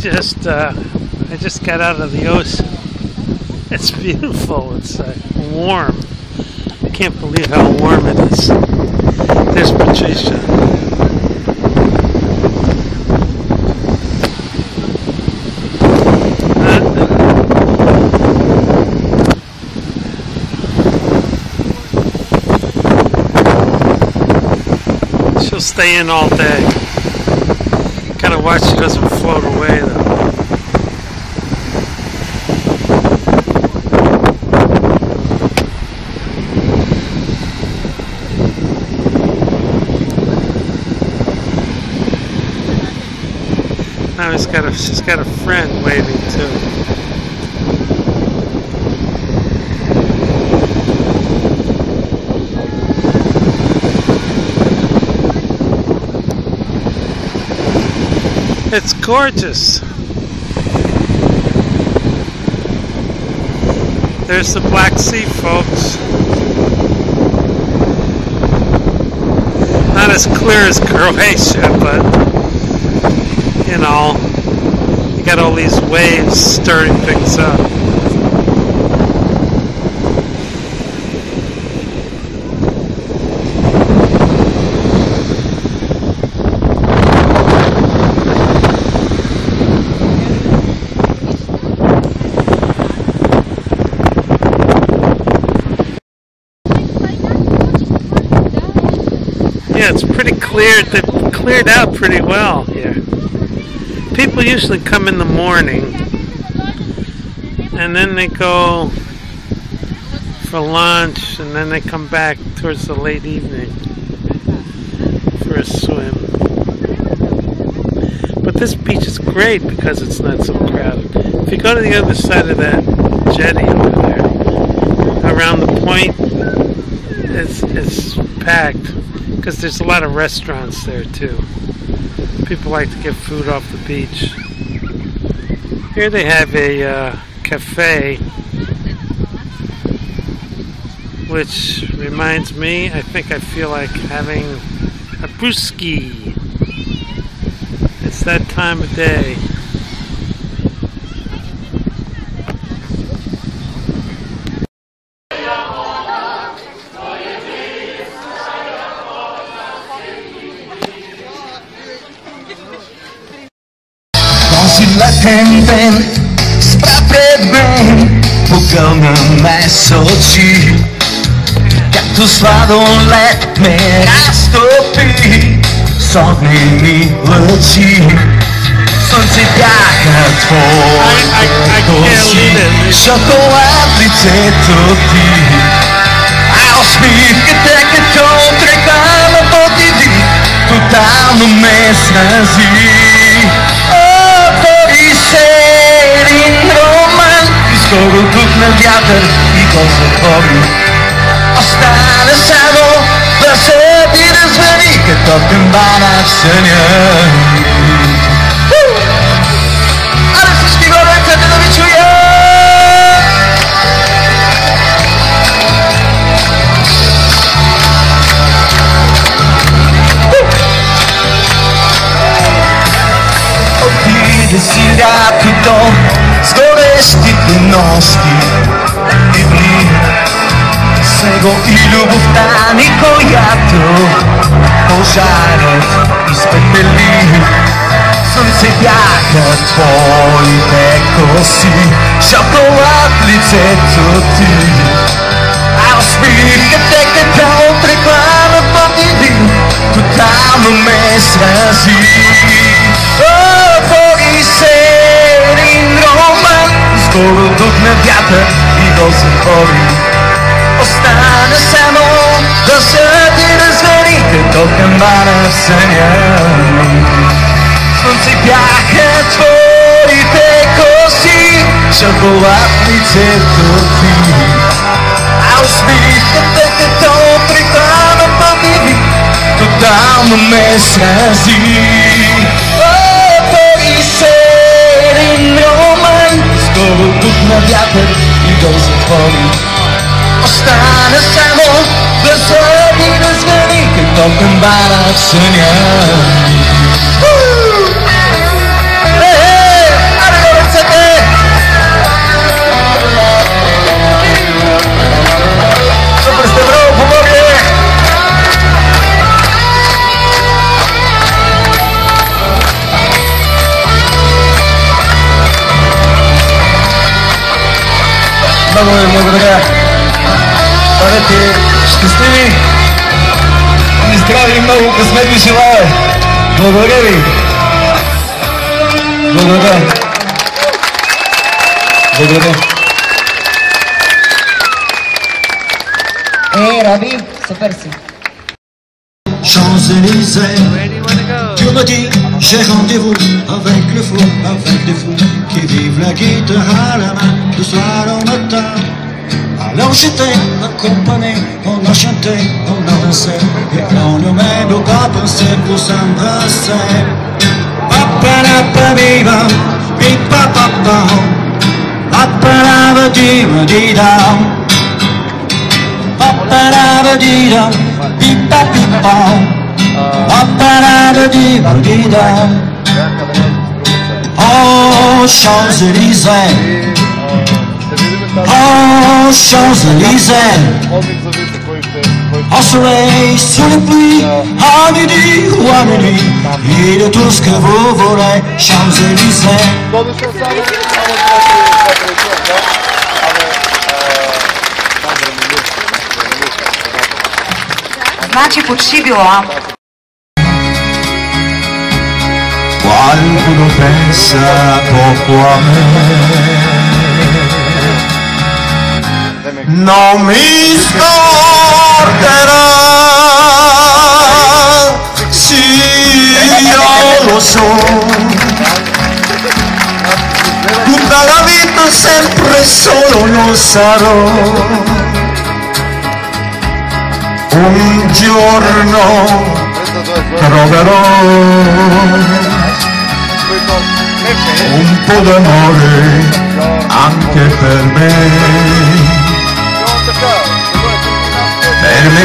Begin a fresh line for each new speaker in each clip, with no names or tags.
I just got out of the ocean. It's beautiful. It's warm. I can't believe how warm it is. There's Patricia. She'll stay in all day. Gotta watch she doesn't float away though. Now she's got a friend waving too. It's gorgeous. There's the Black Sea, folks. Not as clear as Croatia, but you know, you got all these waves stirring things up. Yeah, it's pretty cleared. They've cleared out pretty well here. People usually come in the morning and then they go for lunch and then they come back towards the late evening for a swim. But this beach is great because it's not so crowded. If you go to the other side of that jetty over there, around the point, it's packed because there's a lot of restaurants there too. People like to get food off the beach. Here they have a cafe, which reminds me, I think I feel like having a brewski. It's that time of day.
Ten spre мен, погълна ме с очи, както сладолед ме разтопи с огнени лъчи. Слънце бяха твоите коси, шоколад лицето ти, а усмивката като тръгва на подиди, тотално ме срази. Един роман, изгоро дух на вятър и го затвори. Остана само гласа ти да звъни, като камбана в съня. Аре всички го ръцете да ви чуя! Отиде си лятото с горещите нощи и дни, с него и любовта ни, която пожарът изпепели. Слънце бяха твоите коси, шоколад лицето ти, а усмивката като от реклама под един тотално ме срази. Отвори се един роман, скоро дух на вятър и го затвори. Остана само гласа ти да звъни, като камбана в съня. Слънце бяха твоите коси, шоколад лицето ти, а усмивката като реклама под един тотално ме срази. Отвори се един роман, скоро дух на вятър и го затвори. Остана само гласа ти да звъни, като камбана в съня. Много ви благодаря. Бъдете щастливи и здрави и много късмет ви желая. Благодаря ви. Благодаря. Благодаря.
Раби, супер си.
Champs-Élysées, tu me dis, j'ai rendez-vous avec le fou, avec des fous qui vivent la guitare à la main, du soir au matin. Alors j'étais accompagné, on a chanté, on a dansé, et on ne met pas pensé pour s'embrasser. Papa-la-pa-viva, pi-pa-pa-pa, papa-la-va-di-va-di-da, papa-la-va-di-da. Pipa pipa, pa-pa-da-da-di-ba-di-da. Oh, Champs-Élysées, oh, Champs-Élysées, au soleil, sous les pluies, à midi ou à minuit, et de tout ce que vous voulez, Champs-Élysées.
Значи почти било.
Qualcuno pensa poco a me, non mi scorderà, sì io lo so, tutta la vita sempre solo non sarò. Un giorno troverò un po' d'amore anche per me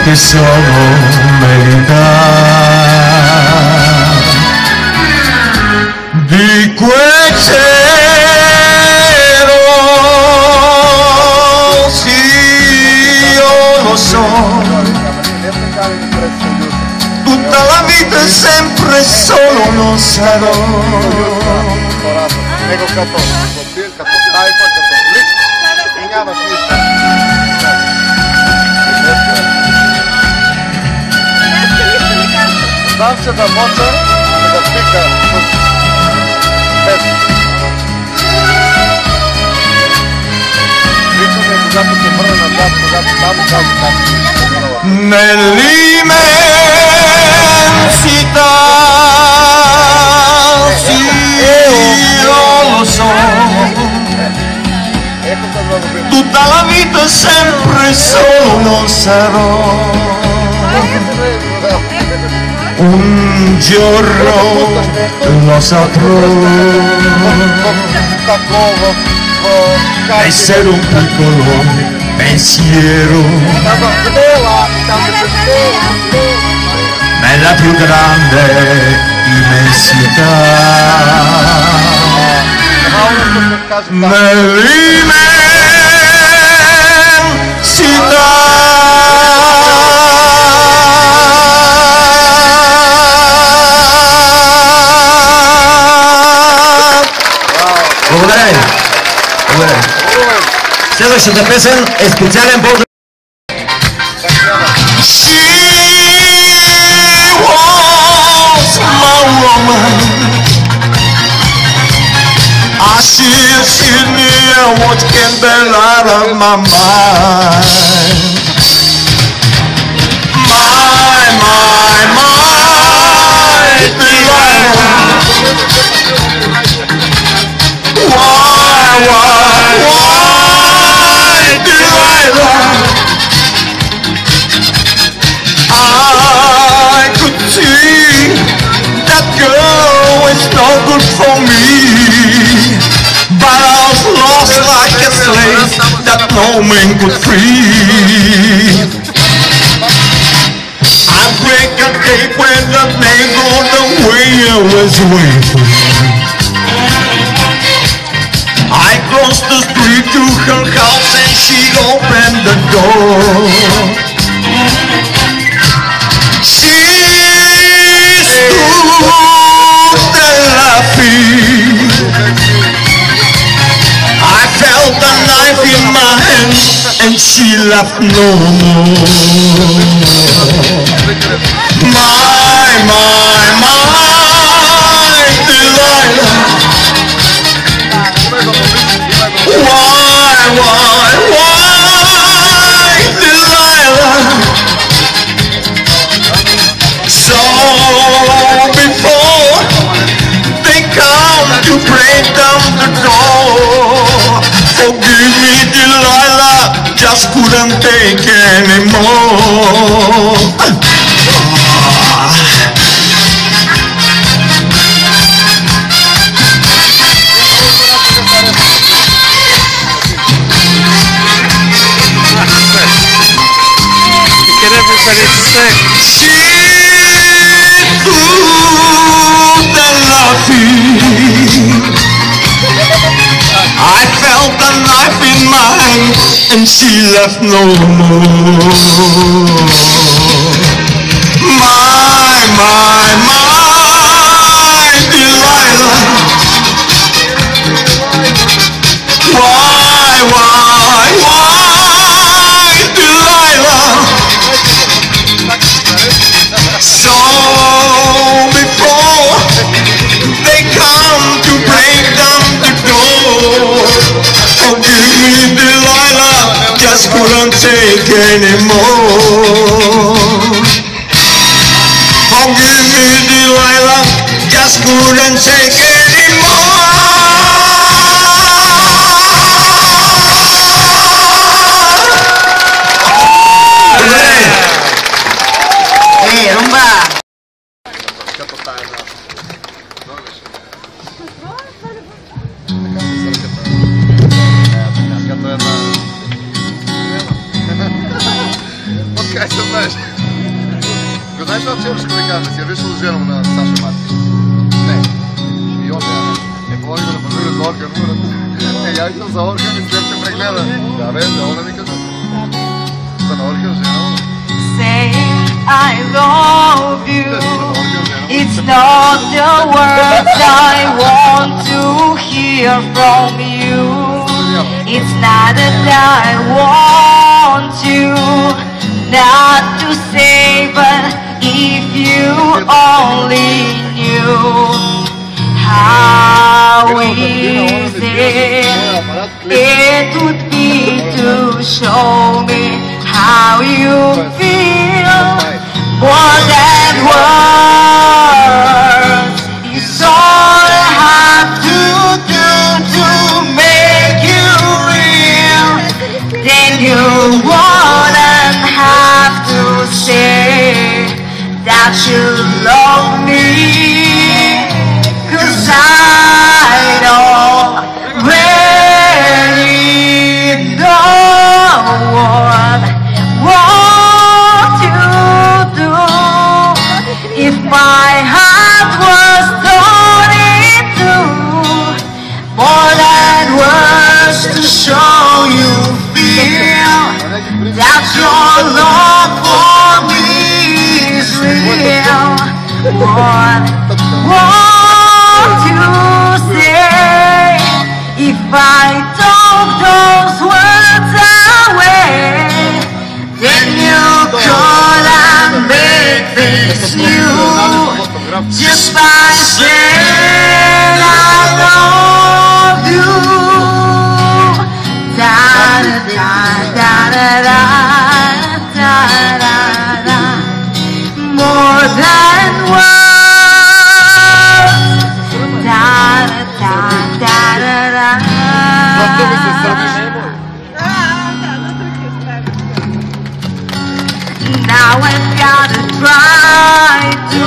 che sono verità. Di quel cielo, sì io lo so, tutta la vita è sempre solo non sarò.
Знам се да моча и да пика без. Виждаме когато се върне назад, когато само казва как.
Nell'immensità, sì, io lo so, tutta la vita sempre solo non sarò. Un giorno lo saprò, essere un piccolo pensiero nella più grande immensità, nell'immensità. Благодаря. Благодаря. Следващата песен е специален поздрав. She was my woman. She knew what came out of my mind. My delight. Why do I lie? I could see that girl is no good for me, but I was lost like a slave that no man could free. I break a tape when the name on the way I was waiting. I crossed the street to her house and she opened the door. She stood there laughing. I felt a knife in my hand left no more. My Delilah. Why, Delilah? So before they come to break down the door, forgive me, Delilah, just couldn't take anymore.
Get everybody sick.
She threw the laughing. I felt the knife in my hand, and she left no more. My Delilah. Why, Delilah? So before they come to break down the door, forgive me, Delilah, just couldn't take anymore. Forgive me, Delilah, just couldn't take anymore.
Hey, rumba!
Как ты знаешь? Го знаеш това пчелушко ми каза, си я виждал женом на Саша Матиш? Не. И он говори да пробира за орган. Я викам за орган и след се прегледа. Да бе, да она ми каза. За на орган жена.
Saying I love you, it's not the words I want to hear from you. It's not that I want you not to say, but if you only knew how easy it would be to show me how you feel. More than words is all I have to do to make you real. Then you wouldn't have to say that you love me, 'cause I already know what you do. If my heart was torn in two, more than words to show you feel that your love for me is real. What you say if I took those words away? Then you could and make things new just by saying I love you. Da da da da da da da da. More than words. Da da da da da. Now I've gotta try to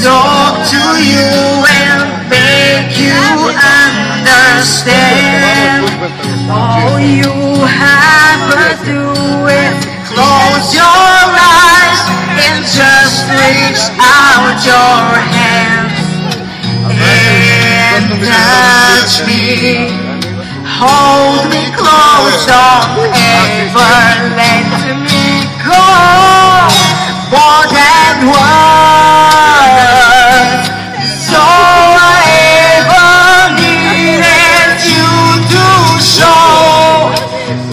talk to you and make you understand. All you have to do is close your eyes and just reach out your hands and touch me. Hold me close, don't ever let me go. More than words, so I ever needed you to show.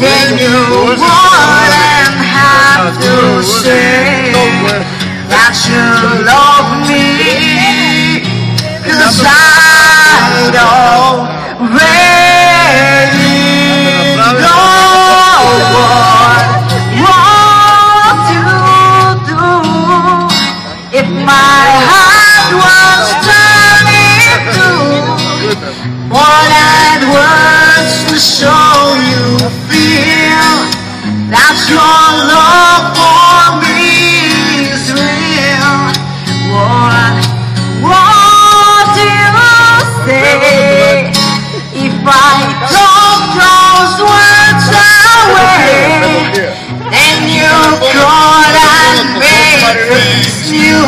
Then you want
show you feel that your love for me is real. What do you say if I took those words away? Then you could and make things new,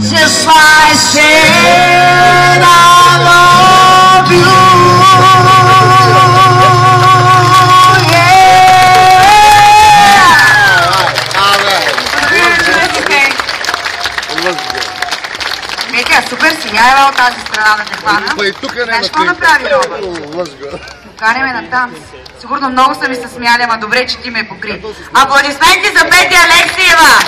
just like saying I love you. Митя, супер си яева от тази страна да те хвана. Знаеш какво направи Рома? Поканяме на танц. Сигурно много са ми се смяли, ама добре, че ти ме покри. Аплодисменти за Петя Алексиева!